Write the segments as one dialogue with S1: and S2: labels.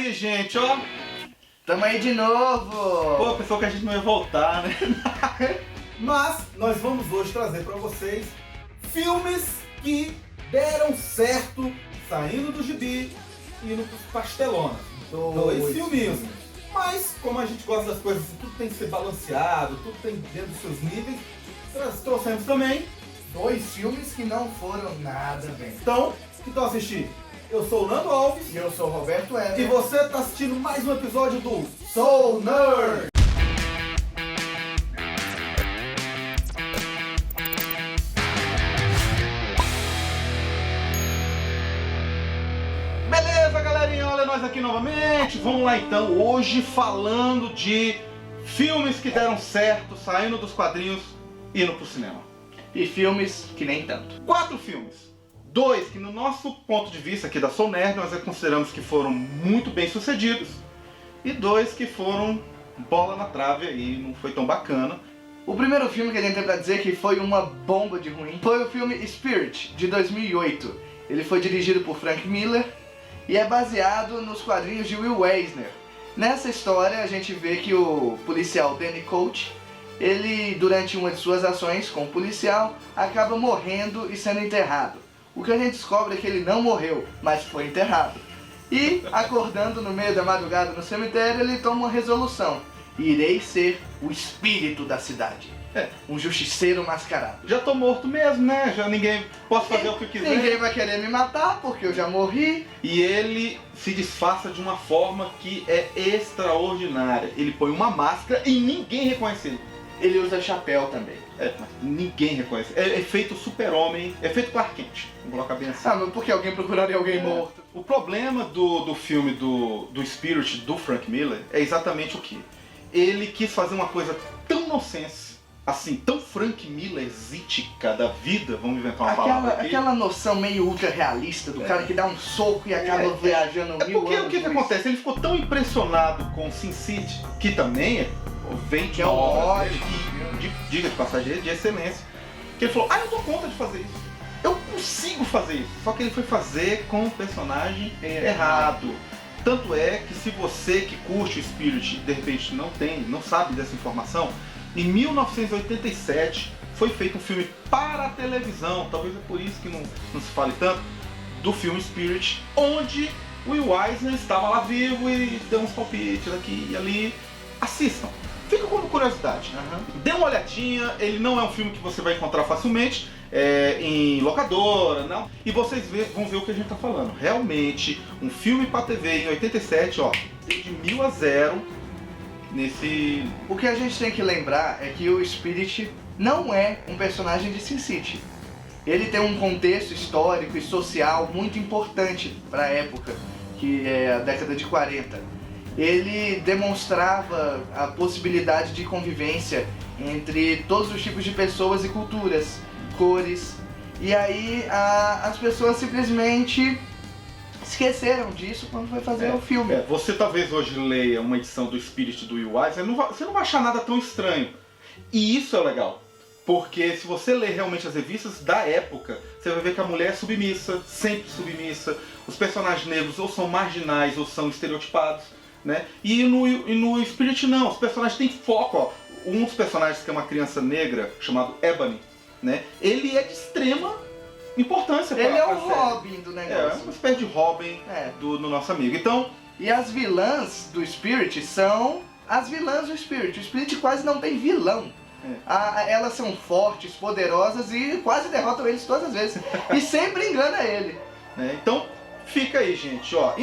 S1: aí, gente, ó.
S2: Tamo aí de novo!
S1: Pô, pensou que a gente não ia voltar, né?
S3: Mas nós vamos hoje trazer pra vocês filmes que deram certo saindo do gibi e indo pros pastelonas. Dois filminhos. Mas, como a gente gosta das coisas, tudo tem que ser balanceado, tudo tem dentro dos seus níveis, nós trouxemos também
S2: Dois filmes que não foram nada bem.
S3: Então, que estão assistindo? Eu sou o Nando Alves
S2: E eu sou o Roberto Ever.
S3: e você está assistindo mais um episódio do
S2: Soul Nerd!
S1: Beleza, galerinha, olha nós aqui novamente. Vamos lá então, hoje falando de filmes que deram certo, saindo dos quadrinhos e indo pro cinema.
S2: E filmes que nem tanto.
S1: 4 filmes. 2 que no nosso ponto de vista aqui da Soul Nerd nós consideramos que foram muito bem sucedidos. E 2 que foram bola na trave aí, não foi tão bacana.
S2: O primeiro filme que a gente tem pra dizer que foi uma bomba de ruim foi o filme Spirit, de 2008. Ele foi dirigido por Frank Miller e é baseado nos quadrinhos de Will Eisner. Nessa história a gente vê que o policial Danny Coach, ele durante uma de suas ações como policial, acaba morrendo e sendo enterrado. O que a gente descobre é que ele não morreu, mas foi enterrado. E, acordando no meio da madrugada no cemitério, ele toma uma resolução: irei ser o espírito da cidade. Um justiceiro mascarado.
S1: Já tô morto mesmo, né? Já ninguém posso fazer o que eu quiser.
S2: Ninguém vai querer me matar porque eu já morri.
S1: E ele se disfarça de uma forma que é extraordinária. Ele põe uma máscara e ninguém reconhece ele.
S2: Ele usa chapéu também.
S1: Mas ninguém reconhece. É feito super-homem, é feito Clark Kent. Vamos colocar bem assim.
S2: Ah, mas por que alguém procuraria alguém morto?
S1: O problema do filme do Spirit, do Frank Miller, é exatamente o que? Ele quis fazer uma coisa tão nonsense, assim, tão Frank Millerzítica da vida, vamos inventar uma palavra aqui.
S2: Aquela noção meio ultra realista do cara que dá um soco e acaba viajando mil
S1: Porque
S2: anos.
S1: o que acontece? Ele ficou tão impressionado com Sin City, que também vem de
S2: Que é um
S1: obra
S2: ótimo
S1: dele, diga de passagem, de excelência, que ele falou, eu dou conta de fazer isso. Eu consigo fazer isso. Só que ele foi fazer com o personagem errado. Tanto é que se você que curte o Spirit de repente não sabe dessa informação, em 1987 foi feito um filme para a televisão, talvez é por isso que não se fale tanto, do filme Spirit, onde o Will Eisner estava lá vivo e deu uns palpites aqui e ali. Assistam. Fica como curiosidade. Dê uma olhadinha, ele não é um filme que você vai encontrar facilmente em locadora, não. E vocês vão ver o que a gente tá falando. Realmente, um filme pra TV em 87, ó, de 1000 a 0 nesse...
S2: O que a gente tem que lembrar é que o Spirit não é um personagem de Sin City. Ele tem um contexto histórico e social muito importante para a época, que é a década de 40. Ele demonstrava a possibilidade de convivência entre todos os tipos de pessoas e culturas, cores. E aí as pessoas simplesmente esqueceram disso quando foi fazer o filme.
S1: Você talvez hoje leia uma edição do Spirit do Will Eisner, você não vai achar nada tão estranho. E isso é legal. Porque se você ler realmente as revistas da época, você vai ver que a mulher é submissa, sempre submissa. Os personagens negros ou são marginais ou são estereotipados, né? E no Spirit não, os personagens têm foco, ó. Um dos personagens que é uma criança negra, chamado Ebony, né? Ele é de extrema importância para
S2: Ele é o
S1: série.
S2: Robin do negócio.
S1: É uma espécie de Robin do nosso amigo. Então,
S2: e as vilãs do Spirit são as vilãs do Spirit. O Spirit quase não tem vilão. Elas são fortes, poderosas e quase derrotam eles todas as vezes. E sempre engana ele.
S1: Então, fica aí, gente, ó.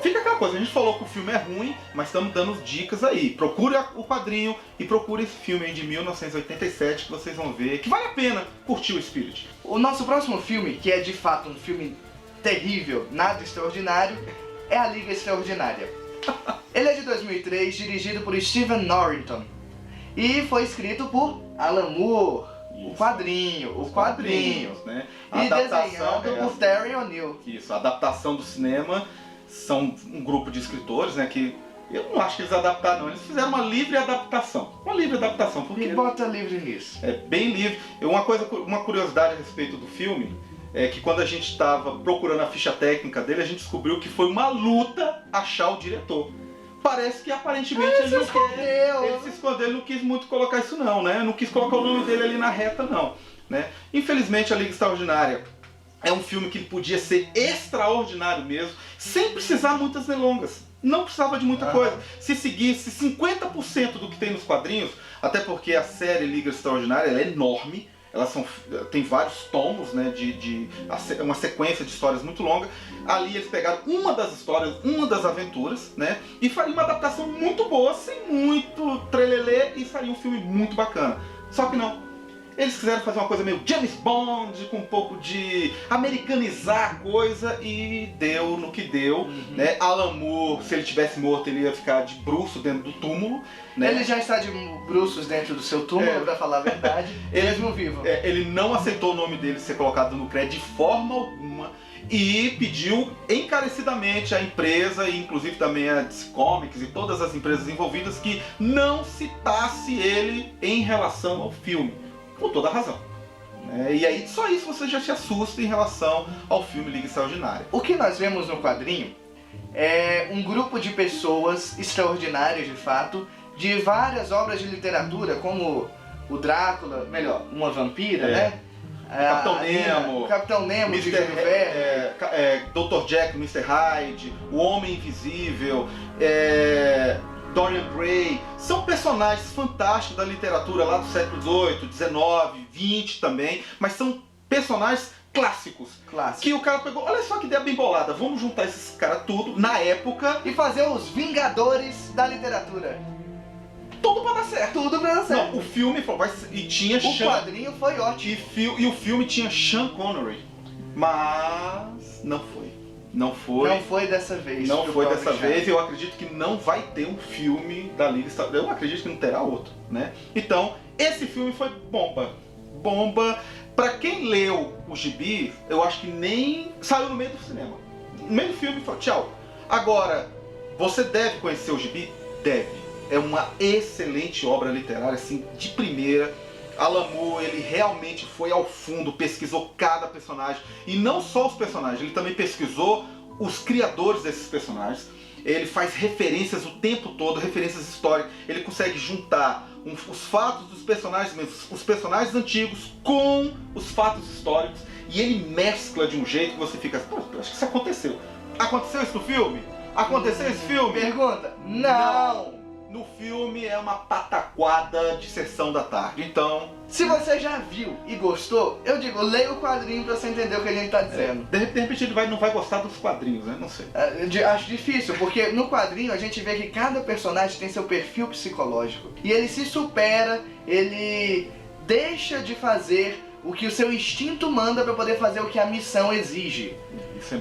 S1: Fica aquela coisa, a gente falou que o filme é ruim, mas estamos dando dicas aí. Procure o quadrinho e procure esse filme aí de 1987 que vocês vão ver que vale a pena curtir o Spirit.
S2: O nosso próximo filme, que é de fato um filme terrível, nada extraordinário, é A Liga Extraordinária. Ele é de 2003, dirigido por Stephen Norrington e foi escrito por Alan Moore.
S1: Isso.
S2: O quadrinho,
S1: né?
S2: E desenhado por Terry O'Neill.
S1: Isso, a adaptação do cinema são um grupo de escritores, né, que eu não acho que eles adaptaram não, eles fizeram uma livre adaptação. Porque
S2: Me bota livre nisso.
S1: é bem livre. Uma curiosidade a respeito do filme, é que quando a gente estava procurando a ficha técnica dele, a gente descobriu que foi uma luta achar o diretor. Parece que aparentemente ele não quer, ele se escondeu, ele não quis muito colocar isso não, né? Não quis colocar o nome dele ali na reta não, né? Infelizmente a Liga Extraordinária é um filme que podia ser extraordinário mesmo, sem precisar muitas delongas. Não precisava de muita coisa. Se seguisse 50% do que tem nos quadrinhos, até porque a série Liga Extraordinária ela é enorme, tem vários tomos, né, uma sequência de histórias muito longa. Ali eles pegaram uma das histórias, uma das aventuras, né, e faria uma adaptação muito boa, sem muito trelelê, e faria um filme muito bacana. Só que não. Eles quiseram fazer uma coisa meio James Bond, com um pouco de americanizar a coisa, e deu no que deu, né? Alan Moore, se ele tivesse morto, ele ia ficar de bruço dentro do túmulo, né?
S2: Ele já está de bruços dentro do seu túmulo, pra falar a verdade, mesmo vivo.
S1: Ele não aceitou o nome dele ser colocado no crédito de forma alguma, e pediu encarecidamente à empresa, e inclusive também a DC Comics e todas as empresas envolvidas, que não citasse ele em relação ao filme. Com toda a razão. E aí, só isso você já se assusta em relação ao filme Liga Extraordinária.
S2: O que nós vemos no quadrinho é um grupo de pessoas extraordinárias, de fato, de várias obras de literatura, como o Drácula, melhor, uma vampira, né? Capitão Nemo, de Júlio Verne,
S1: Dr. Jack, Mr. Hyde, O Homem Invisível, Dorian Gray, são personagens fantásticos da literatura lá do século XVIII, XIX, XX também, mas são personagens clássicos. Que o cara pegou, olha só que ideia bem bolada, vamos juntar esses caras tudo na época
S2: e fazer os Vingadores da literatura.
S1: Tudo pra dar certo.
S2: Tudo pra dar certo.
S1: Não, o filme e tinha
S2: o quadrinho foi ótimo.
S1: E o filme tinha Sean Connery, mas não foi. Não foi
S2: dessa vez.
S1: Não foi dessa vez. Eu acredito que não vai ter um filme da Liga Extraordinária. Eu acredito que não terá outro, né? Então, esse filme foi bomba. Bomba. Pra quem leu o gibi, eu acho que nem saiu no meio do cinema. No meio do filme, falou tchau. Agora, você deve conhecer o gibi? Deve. É uma excelente obra literária, assim, de primeira. Alan Moore, ele realmente foi ao fundo, pesquisou cada personagem, e não só os personagens, ele também pesquisou os criadores desses personagens. Ele faz referências o tempo todo, referências históricas, ele consegue juntar os fatos dos personagens mesmos, os personagens antigos com os fatos históricos, e ele mescla de um jeito que você fica, pô, acho que isso aconteceu. Aconteceu isso no filme? Aconteceu esse filme?
S2: Pergunta, não!
S1: No filme é uma pataquada de sessão da tarde, então...
S2: Se você já viu e gostou, eu digo, leia o quadrinho pra você entender o que a gente tá dizendo.
S1: De repente ele não vai gostar dos quadrinhos, né? Não sei.
S2: Acho difícil, porque no quadrinho a gente vê que cada personagem tem seu perfil psicológico. E ele se supera, ele deixa de fazer o que o seu instinto manda pra poder fazer o que a missão exige.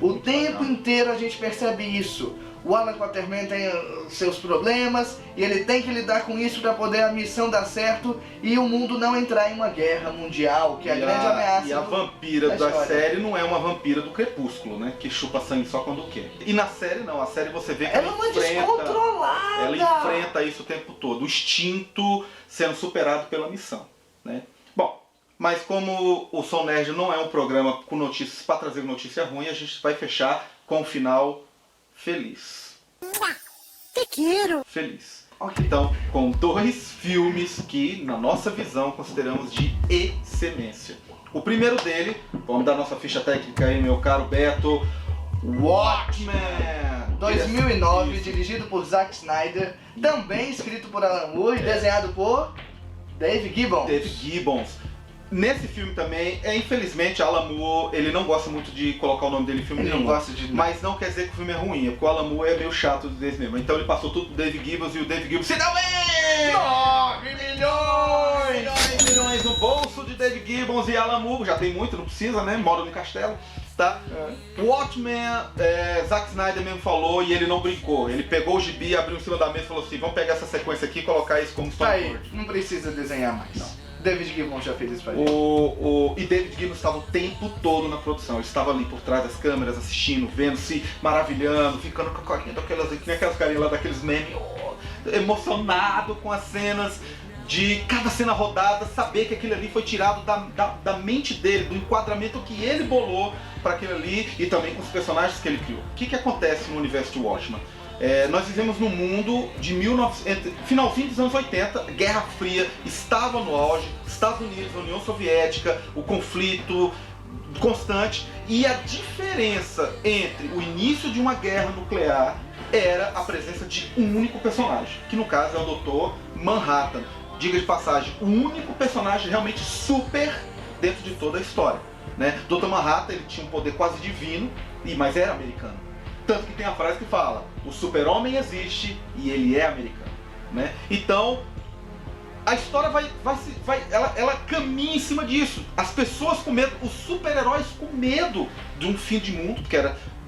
S2: O tempo inteiro a gente percebe isso. O Alan Quatermain tem seus problemas e ele tem que lidar com isso para poder a missão dar certo e o mundo não entrar em uma guerra mundial, que é a grande ameaça.
S1: E a vampira da série não é uma vampira do Crepúsculo, né? Que chupa sangue só quando quer. E na série não, a série você vê que
S2: ela é uma descontrolada.
S1: Ela enfrenta isso o tempo todo, o instinto sendo superado pela missão, né? Bom, mas como o Som Nerd não é um programa com notícias para trazer notícia ruim, a gente vai fechar com o final feliz.
S4: Te quero.
S1: Feliz. Então, com dois filmes que, na nossa visão, consideramos de excelência. O primeiro dele, vamos dar nossa ficha técnica aí, meu caro Beto. Watchmen!
S2: 2009, dirigido por Zack Snyder, também escrito por Alan Moore e desenhado por Dave Gibbons. Nesse filme também, infelizmente, Alan Moore, ele não gosta muito de colocar o nome dele em filme nenhum. Mas não quer dizer que o filme é ruim, porque o Alan Moore é meio chato desse mesmo. Então ele passou tudo pro Dave Gibbons e o Dave Gibbons se deu bem! 9 milhões no bolso de Dave Gibbons e Alan Moore. Já tem muito, não precisa, né? Mora no castelo. Tá? O Watchmen, Zack Snyder mesmo falou e ele não brincou. Ele pegou o gibi, abriu em cima da mesa e falou assim, vamos pegar essa sequência aqui e colocar isso como storyboard. Não precisa desenhar mais. Não. David Gibbons já fez isso pra gente.
S1: E David Gibbons estava o tempo todo na produção. Ele estava ali por trás das câmeras, assistindo, vendo, se maravilhando, ficando com a carinha daquelas carinhas lá, daqueles memes, emocionado com as cenas de cada cena rodada, saber que aquilo ali foi tirado da mente dele, do enquadramento que ele bolou para aquilo ali e também com os personagens que ele criou. O que acontece no universo de Watchmen? Nós vivemos num mundo de finalzinho dos anos 80, Guerra Fria estava no auge, Estados Unidos, União Soviética, o conflito constante, e a diferença entre o início de uma guerra nuclear era a presença de um único personagem, que no caso é o Dr. Manhattan. Diga de passagem, o único personagem realmente super dentro de toda a história, né? Dr. Manhattan, ele tinha um poder quase divino, mas era americano. Tanto que tem a frase que fala, o super-homem existe e ele é americano, né? Então, a história ela caminha em cima disso. As pessoas com medo, os super-heróis com medo de um fim de mundo, porque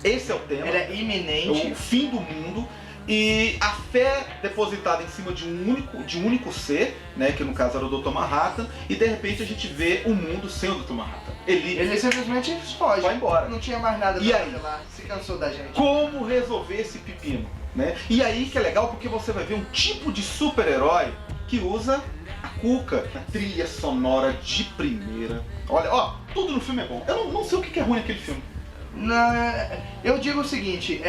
S1: esse é o tema.
S2: Era iminente.
S1: O fim do mundo. E a fé depositada em cima de um único ser, né, que no caso era o Dr. Manhattan, e de repente a gente vê o mundo sem o Dr. Manhattan. Ele
S2: simplesmente foge.
S1: Vai embora.
S2: Não tinha mais nada pra fazer lá, se cansou da gente.
S1: Como resolver esse pepino, né? E aí que é legal porque você vai ver um tipo de super-herói que usa a cuca, a trilha sonora de primeira. Olha, ó, tudo no filme é bom. Eu não sei o que é ruim naquele filme.
S2: Eu digo o seguinte,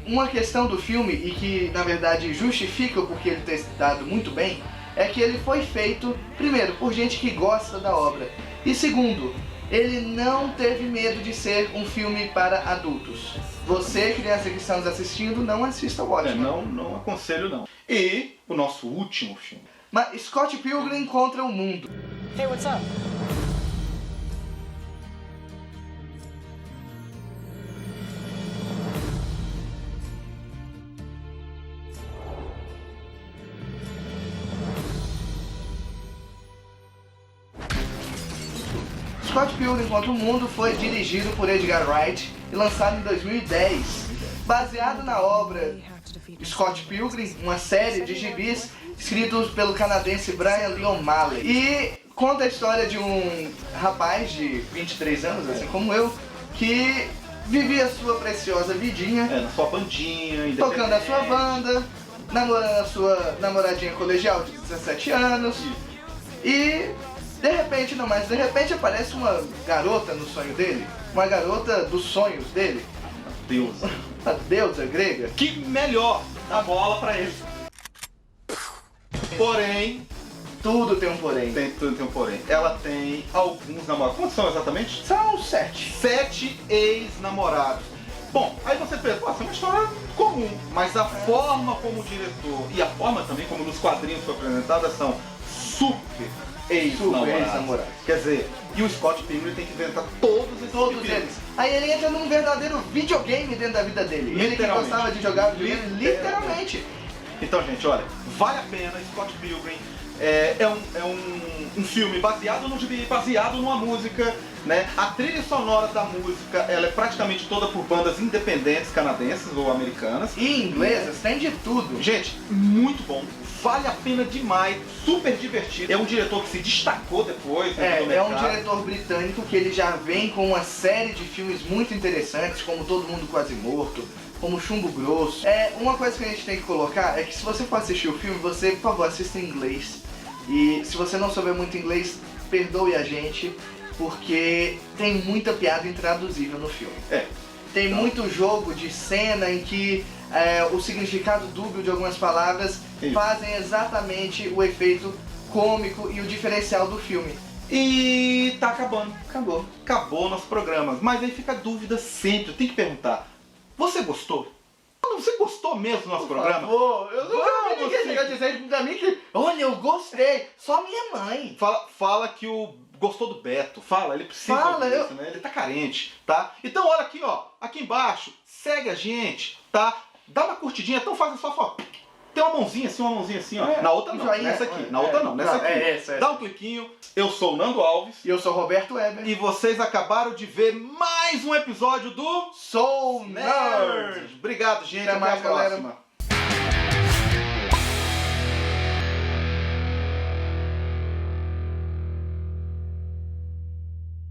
S2: uma questão do filme, e que na verdade justifica o porquê ele ter dado muito bem, é que ele foi feito, primeiro, por gente que gosta da obra, e segundo, ele não teve medo de ser um filme para adultos. Você, criança que está nos assistindo, não assista o Watchmen.
S1: Não aconselho não. E o nosso último filme.
S2: Mas Scott Pilgrim contra o mundo.
S4: Hey, what's up?
S2: Scott Pilgrim contra o Mundo foi dirigido por Edgar Wright e lançado em 2010, baseado na obra Scott Pilgrim, uma série de gibis escritos pelo canadense Brian Lee O'Malley. E conta a história de um rapaz de 23 anos, assim como eu, que vivia a sua preciosa vidinha,
S1: Na sua bandinha,
S2: tocando a sua banda, namorando a sua namoradinha colegial de 17 anos, e de repente aparece uma garota no sonho dele, uma garota dos sonhos dele,
S1: Deusa.
S2: a deusa grega.
S1: Que melhor dá bola pra ele. Porém,
S2: Tudo tem um porém.
S1: tem um porém. Ela tem alguns namorados. Quantos são exatamente?
S2: São 7.
S1: 7 ex-namorados. Bom, aí você pensa, pô, essa é uma história comum, mas a forma como o diretor e a forma também como nos quadrinhos foi apresentada são super ex-namorados. Quer dizer, e o Scott Pilgrim tem que inventar todos
S2: Eles. Aí ele entra num verdadeiro videogame dentro da vida dele. Ele que
S1: Literalmente.
S2: gostava de jogar videogame, literalmente.
S1: Então, gente, olha, vale a pena. Scott Pilgrim é um filme baseado no gibi, baseado numa música, né? A trilha sonora da música, ela é praticamente toda por bandas independentes canadenses ou americanas.
S2: E inglesas, tem de tudo.
S1: Gente, muito bom. Vale a pena demais, super divertido. É um diretor que se destacou depois.
S2: É um diretor britânico que ele já vem com uma série de filmes muito interessantes, como Todo Mundo Quase Morto, como Chumbo Grosso. Uma coisa que a gente tem que colocar é que se você for assistir o filme, você, por favor, assista em inglês. E se você não souber muito inglês, perdoe a gente, porque tem muita piada intraduzível no filme. Tem muito jogo de cena em que o significado dúbio de algumas palavras fazem exatamente o efeito cômico e o diferencial do filme.
S1: E tá acabando.
S2: Acabou
S1: o nosso programa. Mas aí fica a dúvida sempre, tem que perguntar. Você gostou? Você gostou mesmo do nosso programa?
S2: Eu nunca vi ninguém chegar dizendo pra mim que, olha, eu gostei. Só minha mãe.
S1: Fala que gostou do Beto. Fala, ele precisa ouvir isso, né? Ele tá carente, tá? Então olha aqui, ó. Aqui embaixo, segue a gente, tá? Dá uma curtidinha, então faz só, ó. Tem uma mãozinha assim, ó. Na outra não, nessa aqui. Na outra não, nessa aqui.
S2: Essa.
S1: Dá um cliquinho. Eu sou o Nando Alves.
S2: E eu sou o Roberto Weber.
S1: E vocês acabaram de ver mais um episódio do
S2: Soul Nerd.
S1: Obrigado, gente.
S2: Até mais,
S1: a próxima.
S2: galera.